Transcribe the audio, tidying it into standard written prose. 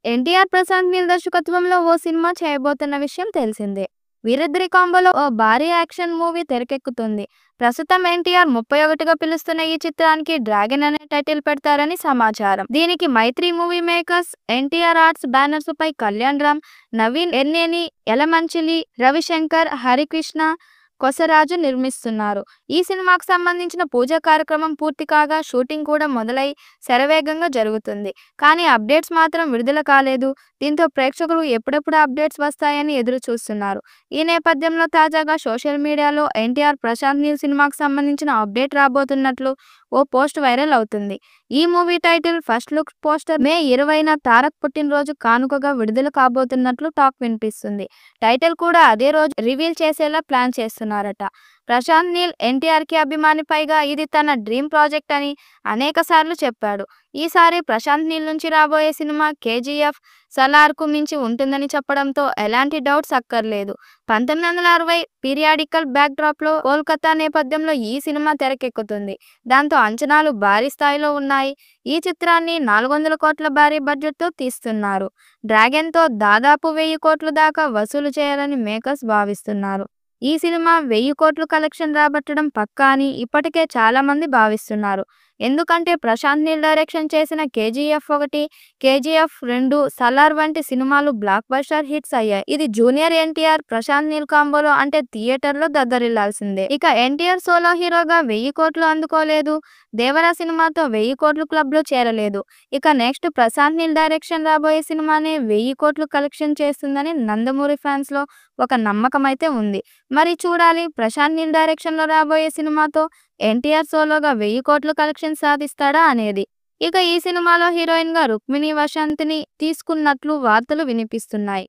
ఎన్టీఆర్ ప్రశాంత్ నీల్ దర్శకత్వంలో ఓ సినిమా చేయబోతున్న విషయం తెలిసిందే. వీరిద్దరి కాంబోలో ఓ భారీ యాక్షన్ మూవీ తెరకెక్కుతుంది. ప్రస్తుతం ఎన్టీఆర్ 31గా పిలుస్తున్న ఈ చిత్రానికి డ్రాగన్ అనే టైటిల్ పెడతారని సమాచారం. దీనికి మైత్రి మూవీ మేకర్స్, ఎన్టీఆర్ ఆర్ట్స్ బ్యానర్స్ పై కళ్యాణ్ రామ్, నవీన్ ఎన్నేని, యలమంచిలి, రవిశంకర్, హరికృష్ణ కొసరాజు నిర్మిస్తున్నారు. ఈ సినిమాకు సంబంధించిన పూజా కార్యక్రమం పూర్తి కాగా షూటింగ్ కూడా మొదలై శరవేగంగా జరుగుతుంది. కానీ అప్డేట్స్ మాత్రం విడుదల కాలేదు. దీంతో ప్రేక్షకులు ఎప్పుడెప్పుడు అప్డేట్స్ వస్తాయని ఎదురు చూస్తున్నారు. ఈ నేపథ్యంలో తాజాగా సోషల్ మీడియాలో ఎన్టీఆర్ ప్రశాంత్ నీల్ సినిమాకు సంబంధించిన అప్డేట్ రాబోతున్నట్లు ఓ పోస్ట్ వైరల్ అవుతుంది. ఈ movie title, first look poster May 20న తారక్ పుట్టినరోజు కానుకగా విడుదల కాబోతున్నట్లు టాక్ వినిపిస్తుంది. టైటిల్ కూడా అదే రోజు రివీల్ చేసేలా ప్లాన్ చేస్తున్నారట. ప్రశాంత్ నీల్ ఎన్టీఆర్‌కి అభిమాని, పైగా ఇది తన డ్రీమ్ ప్రాజెక్ట్ అని అనేకసార్లు చెప్పాడు. ఈసారి ప్రశాంత్ నీల్ నుంచి రాబోయే సినిమా కేజీఎఫ్, సలార్‌కు మించి ఉంటుందని చెప్పడంతో ఎలాంటి డౌట్స్ అక్కర్లేదు. 1960 పీరియాడికల్ బ్యాక్‌డ్రాప్‌లో కోల్కతా నేపథ్యంలో ఈ సినిమా తెరకెక్కుతుంది. దాంతో అంచనాలు భారీ స్థాయిలో ఉన్నాయి. ఈ చిత్రాన్ని 400 కోట్ల భారీ బడ్జెట్‌తో తీస్తున్నారు. డ్రాగన్‌తో దాదాపు 1000 కోట్ల దాకా వసూలు చేయాలని మేకర్స్ భావిస్తున్నారు. ఈ సినిమా 1000 కోట్లు కలెక్షన్ రాబట్టడం పక్కా అని ఇప్పటికే చాలా మంది భావిస్తున్నారు. ఎందుకంటే ప్రశాంత్ నీల్ డైరెక్షన్ చేసిన కేజీఎఫ్-1, కేజీఎఫ్-2, సలార్ వంటి సినిమాలు బ్లాక్ బస్టర్ హిట్స్ అయ్యాయి. ఇది జూనియర్ ఎన్టీఆర్, ప్రశాంత్ నీల్ కాంబోలో అంటే థియేటర్లో దద్దరిల్లాల్సిందే. ఇక ఎన్టీఆర్ సోలో హీరోగా 1000 కోట్లు అందుకోలేదు. దేవరా సినిమాతో 1000 కోట్లు క్లబ్లో చేరలేదు. ఇక నెక్స్ట్ ప్రశాంత్ నీల్ డైరెక్షన్ రాబోయే సినిమానే 1000 కోట్లు కలెక్షన్ చేస్తుందని నందమూరి ఫ్యాన్స్ లో ఒక నమ్మకం అయితే ఉంది. మరి చూడాలి, ప్రశాంత్ నీల్ డైరెక్షన్ లో రాబోయే సినిమాతో ఎన్టీఆర్ సోలోగా 1000 కోట్లు కలెక్షన్ సాధిస్తాడా అనేది. ఇక ఈ సినిమాలో హీరోయిన్ గా రుక్మిణి వసంత్ ని తీసుకున్నట్లు వార్తలు వినిపిస్తున్నాయి.